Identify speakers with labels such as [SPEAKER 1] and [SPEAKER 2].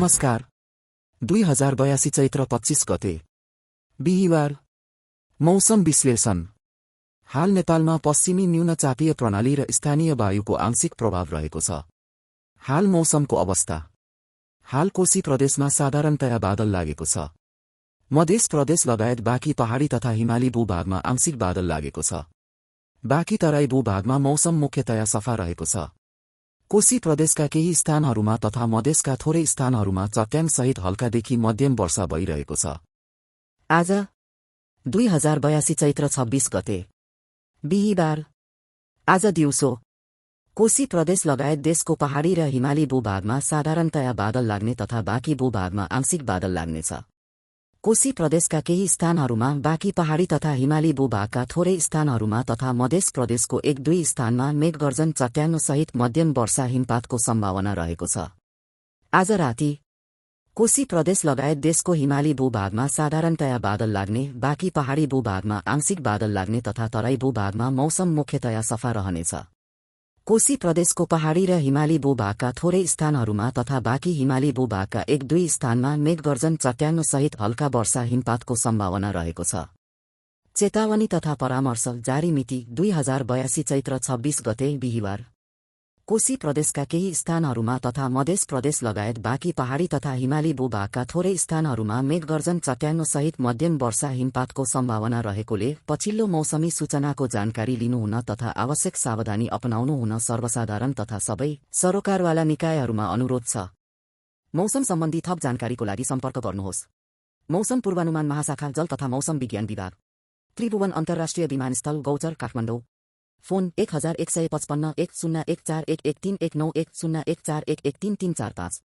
[SPEAKER 1] नमस्कार। 2082 चैत्र 25 गते बिहिबार। मौसम विश्लेषण। हाल नेपालमा पश्चिमी न्यूनचापीय प्रणाली र स्थानीय वायुको आंशिक प्रभाव रहेको छ। हाल मौसमको अवस्था। हाल कोशी प्रदेशमा साधारणतया बादल लागेको छ। मध्य प्रदेश लगायत बाँकी पहाडी तथा हिमाली भूभागमा आंशिक बादल लागेको छ। बाँकी तराई भूभागमा मौसम मुख्यतया सफा रहेको छ। कोशी प्रदेशका केही स्थानहरूमा तथा मधेसका थोरै स्थानहरूमा चट्याङसहित हल्कादेखि मध्यम वर्षा भइरहेको छ। आज 2082 चैत्र 26 गते बिहिबार। आज दिउँसो कोशी प्रदेश लगायत देशको पहाडी र हिमाली भूभागमा साधारणतया बादल लाग्ने तथा बाँकी भूभागमा आंशिक बादल लाग्नेछ। कोशी प्रदेशका केही स्थानहरूमा, बाँकी पहाडी तथा हिमाली भूभागका थोरै स्थानहरूमा तथा मध्य प्रदेशको 1-2 स्थानमा मेघगर्जन चट्याङसहित मध्यम वर्षा हिमपातको सम्भावना रहेको छ। आज राति कोशी प्रदेश लगायत देशको हिमाली भूभागमा साधारणतया बादल लाग्ने, बाँकी पहाडी भूभागमा आंशिक बादल लाग्ने तथा तराई भूभागमा मौसम मुख्यतया सफा रहनेछ। कोशी प्रदेशको पहाडी र हिमाली भूभागका थोरै स्थानहरूमा तथा बाँकी हिमाली भूभागका 1-2 स्थानमा मेघगर्जन चट्याङसहित हल्का वर्षा हिमपातको सम्भावना रहेको छ। चेतावनी तथा परामर्श जारी मिति 2082 चैत्र 26 गते बिहिबार। कोशी प्रदेशका केही स्थानहरूमा तथा मध्य प्रदेश लगायत बाँकी पहाडी तथा हिमाली भूभागका थोरै स्थानहरूमा मेघगर्जन चट्याङसहित मध्यम वर्षा हिमपातको सम्भावना रहेकोले पछिल्लो मौसमी सूचनाको जानकारी लिनुहुन तथा आवश्यक सावधानी अपनाउनु हुन सर्वसाधारण तथा सबै सरोकारवाला निकायहरूमा अनुरोध छ। मौसम सम्बन्धी थप जानकारीको लागि सम्पर्क गर्नुहोस्। मौसम पूर्वानुमान महाशाखा जल तथा मौसम विज्ञान विभाग, त्रिभुवन अन्तर्राष्ट्रिय विमानस्थल गौचर, काठमाडौँ। फोन 1155 1014 1113 19 1014 113345।